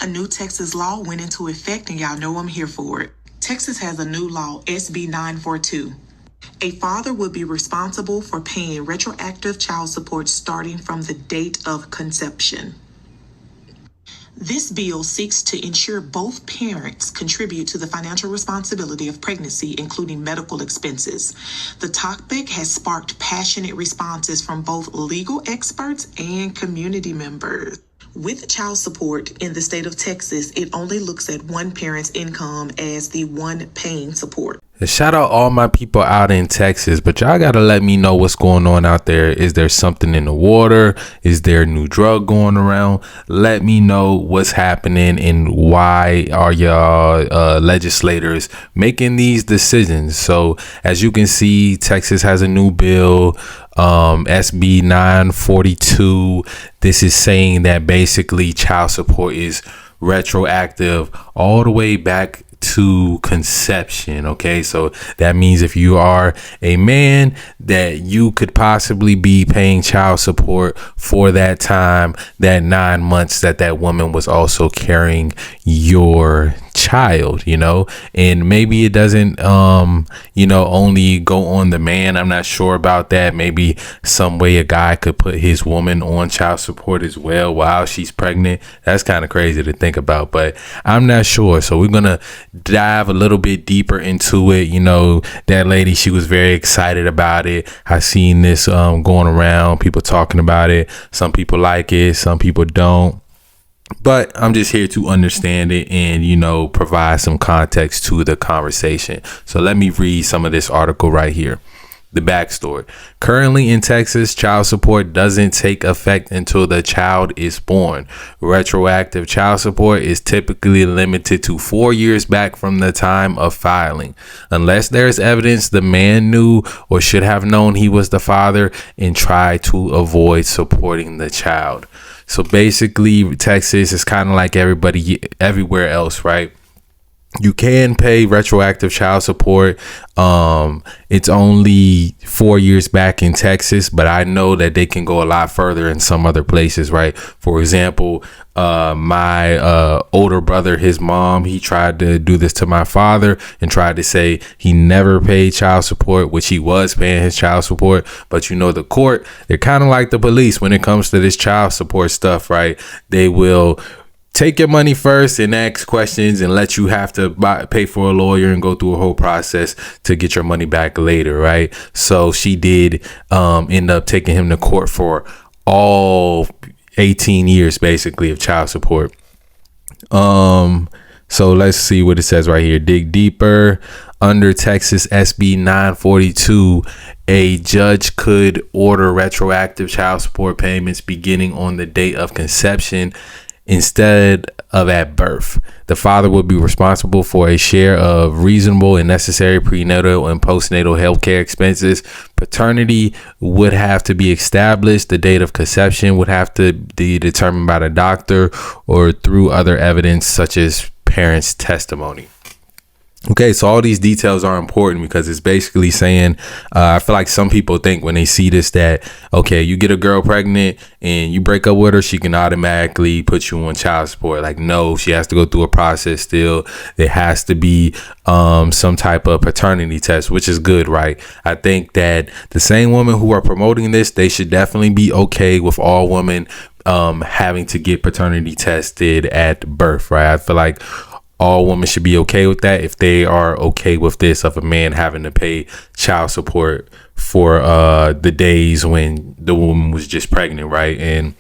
A new Texas law went into effect, and y'all know I'm here for it. Texas has a new law, SB 942. A father would be responsible for paying retroactive child support starting from the date of conception. This bill seeks to ensure both parents contribute to the financial responsibility of pregnancy, including medical expenses. The topic has sparked passionate responses from both legal experts and community members. With child support in the state of Texas, it only looks at one parent's income as the one paying support. Shout out all my people out in Texas, but y'all gotta let me know what's going on out there. Is there something in the water? Is there a new drug going around? Let me know what's happening and why are y'all legislators making these decisions. So as you can see, Texas has a new bill, SB 942. This is saying that basically child support is retroactive all the way back to conception. Okay, so that means if you are a man, that you could possibly be paying child support for that time, that 9 months that woman was also carrying your child, and maybe it doesn't only go on the man. I'm not sure about that. Maybe some way a guy could put his woman on child support as well while she's pregnant. That's kind of crazy to think about, but I'm not sure. So we're gonna dive a little bit deeper into it. That lady, she was very excited about it. I seen this going around, people talking about it. Some people like it, some people don't. But I'm just here to understand it and, provide some context to the conversation. So let me read some of this article right here. The backstory. Currently in Texas, child support doesn't take effect until the child is born. Retroactive child support is typically limited to 4 years back from the time of filing, unless there's evidence the man knew or should have known he was the father and tried to avoid supporting the child. So basically, Texas is kind of like everywhere else, right? You can pay retroactive child support. It's only 4 years back in Texas, but I know that they can go a lot further in some other places, right? For example, my older brother, his mom, he tried to do this to my father and tried to say he never paid child support, which he was paying his child support. But the court, they're kind of like the police when it comes to this child support stuff, right? They will take your money first and ask questions and let you have to pay for a lawyer and go through a whole process to get your money back later, right? So she did end up taking him to court for all 18 years basically of child support. So let's see what it says right here. Dig deeper. Under Texas SB 942, a judge could order retroactive child support payments beginning on the date of conception instead of at birth. The father would be responsible for a share of reasonable and necessary prenatal and postnatal health care expenses. Paternity would have to be established. The date of conception would have to be determined by the doctor or through other evidence such as parents' testimony. Okay, so all these details are important because it's basically saying, I feel like some people think when they see this that, okay, you get a girl pregnant and you break up with her, she can automatically put you on child support. Like, no, she has to go through a process still. There has to be some type of paternity test, which is good, right? I think that the same women who are promoting this, they should definitely be okay with all women having to get paternity tested at birth, right? I feel like all women should be okay with that if they are okay with this of a man having to pay child support for the days when the woman was just pregnant, right? And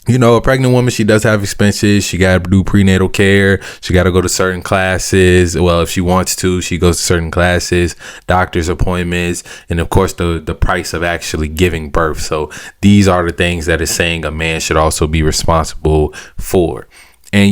a pregnant woman, she does have expenses. She got to do prenatal care. She got to go to certain classes. Well, if she wants to, she goes to certain classes, doctor's appointments, and of course the price of actually giving birth. So these are the things that is saying a man should also be responsible for. And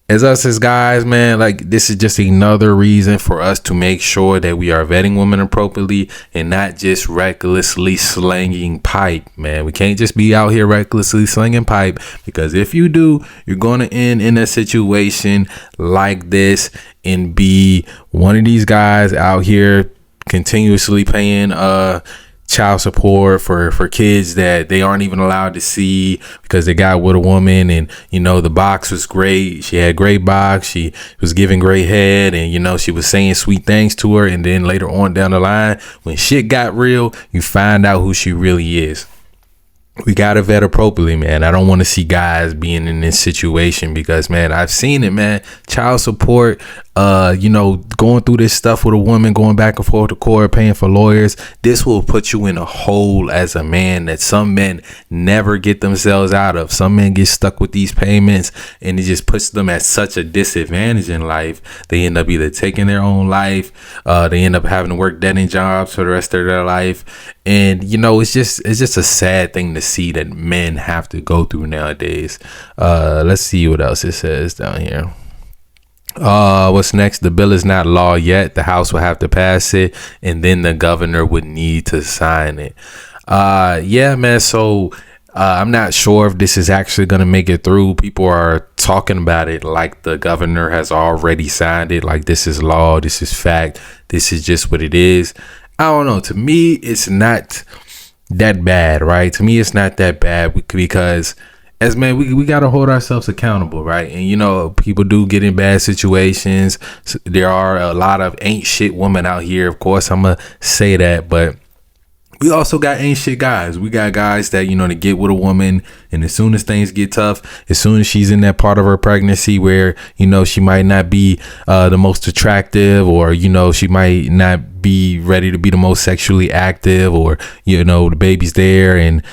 as us as guys, man, like this is just another reason for us to make sure that we are vetting women appropriately and not just recklessly slanging pipe, man. We can't just be out here recklessly slinging pipe, because if you do, you're going to end in a situation like this and be one of these guys out here continuously paying child support for kids that they aren't even allowed to see because they got with a woman, and the box was great. She had great box, she was giving great head, and she was saying sweet things to her, and then later on down the line, when shit got real, you find out who she really is. We gotta vet appropriately, man. I don't want to see guys being in this situation because, man, I've seen it, man. Child support, going through this stuff with a woman, going back and forth to court, paying for lawyers. This will put you in a hole as a man that some men never get themselves out of. Some men get stuck with these payments, and it just puts them at such a disadvantage in life. They end up either taking their own life, they end up having to work dead-end jobs for the rest of their life. And it's just a sad thing to see that men have to go through nowadays. Let's see what else it says down here. What's next? The bill is not law yet. The House will have to pass it, and then the governor would need to sign it. Yeah, man. So I'm not sure if this is actually going to make it through. People are talking about it like the governor has already signed it, like this is law, this is fact, this is just what it is. I don't know. To me, it's not that bad, right? To me, it's not that bad because as men, we got to hold ourselves accountable, right? And, people do get in bad situations. So there are a lot of ain't shit women out here. Of course, I'm going to say that, but we also got ain't shit guys. We got guys that, they get with a woman, and as soon as things get tough, as soon as she's in that part of her pregnancy where, she might not be the most attractive, or, she might not be ready to be the most sexually active, or, the baby's there and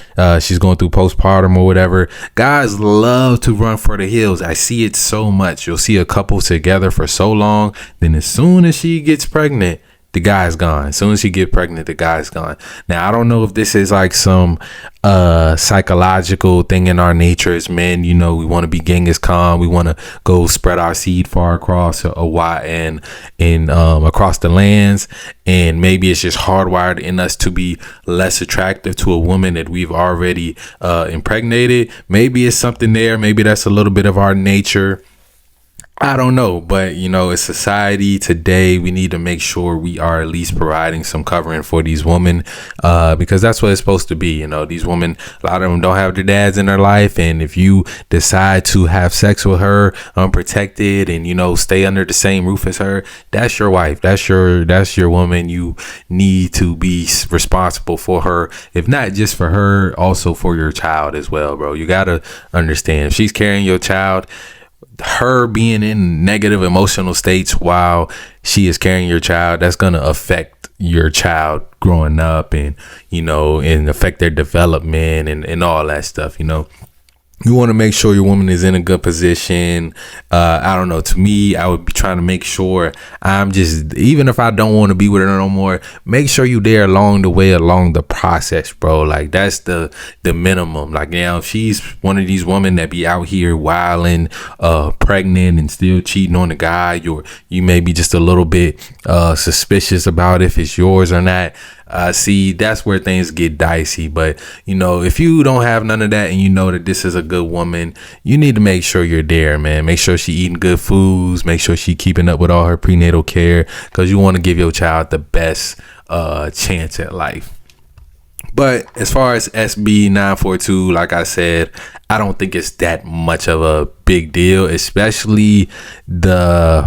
she's going through postpartum or whatever. Guys love to run for the hills. I see it so much. You'll see a couple together for so long. Then as soon as she gets pregnant, the guy's gone. As soon as she get pregnant, the guy's gone. Now, I don't know if this is like some psychological thing in our nature as men. We want to be Genghis Khan. We want to go spread our seed far across and across the lands. And maybe it's just hardwired in us to be less attractive to a woman that we've already impregnated. Maybe it's something there. Maybe that's a little bit of our nature. I don't know, but as society today, we need to make sure we are at least providing some covering for these women, because that's what it's supposed to be. These women, a lot of them don't have their dads in their life, and if you decide to have sex with her unprotected and stay under the same roof as her, that's your wife, that's your woman. You need to be responsible for her, if not just for her, also for your child as well, bro. You gotta understand, if she's carrying your child, her being in negative emotional states while she is carrying your child, that's going to affect your child growing up, and and affect their development and all that stuff. You want to make sure your woman is in a good position. I don't know. To me, I would be trying to make sure even if I don't want to be with her no more, make sure you there along the way, along the process, bro. Like, that's the minimum. Like, if she's one of these women that be out here wilding, pregnant and still cheating on the guy, you may be just a little bit suspicious about if it's yours or not. See, that's where things get dicey. But, if you don't have none of that and you know that this is a good woman, you need to make sure you're there, man. Make sure she eating good foods. Make sure she keeping up with all her prenatal care, because you want to give your child the best chance at life. But as far as SB 942, like I said, I don't think it's that much of a big deal, especially the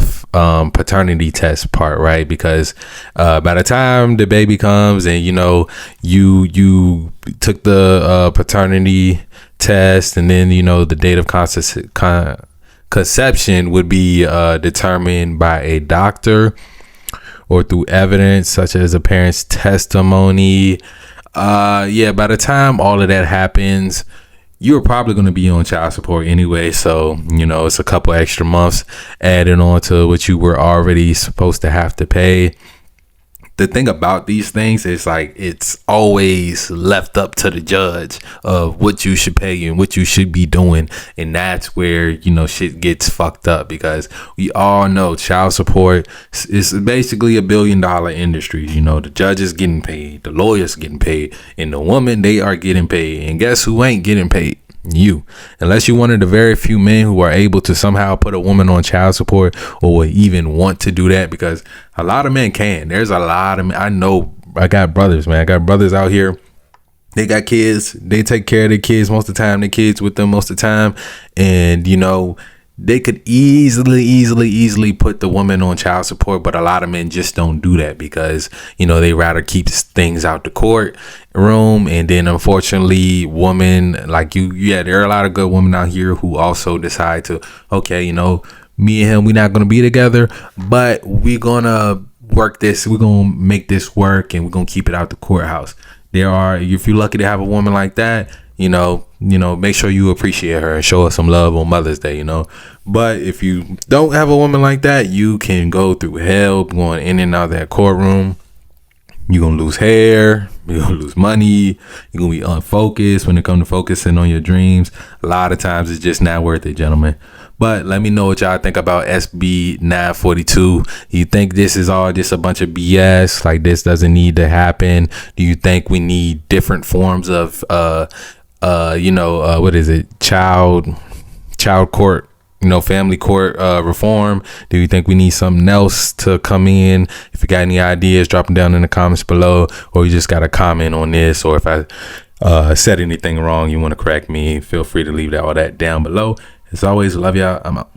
paternity test part, right? Because by the time the baby comes and you took the paternity test, and then the date of conception would be determined by a doctor or through evidence such as a parent's testimony. By the time all of that happens, you're probably going to be on child support anyway. So, it's a couple extra months added on to what you were already supposed to have to pay. The thing about these things is, like, it's always left up to the judge of what you should pay and what you should be doing. And that's where, shit gets fucked up, because we all know child support is basically $1 billion industry. The judges getting paid, the lawyers getting paid, and the woman, they are getting paid. And guess who ain't getting paid? You. Unless you're one of the very few men who are able to somehow put a woman on child support, or even want to do that, because a lot of men can. There's a lot of men. I know brothers, man. I got brothers out here. They got kids. They take care of their kids most of the time. Their kids with them most of the time. And, you know, they could easily put the woman on child support, but a lot of men just don't do that because, you know, they rather keep things out the court room. And then unfortunately, women like you, yeah, there are a lot of good women out here who also decide to, okay, you know, me and him, we're not going to be together, but we're going to work this. We're going to make this work and we're going to keep it out the courthouse. If you're lucky to have a woman like that, you know, make sure you appreciate her and show her some love on Mother's Day, you know. But if you don't have a woman like that, you can go through hell going in and out of that courtroom. You're going to lose hair. You're going to lose money. You're going to be unfocused when it comes to focusing on your dreams. A lot of times it's just not worth it, gentlemen. But let me know what y'all think about SB 942. Do you think this is all just a bunch of BS? Like this doesn't need to happen? Do you think we need different forms of, what is it? Child court, you know, family court reform? Do you think we need something else to come in? If you got any ideas, drop them down in the comments below, or you just got a comment on this, or if I said anything wrong, you want to correct me, feel free to leave all that down below. As always, love y'all. I'm out.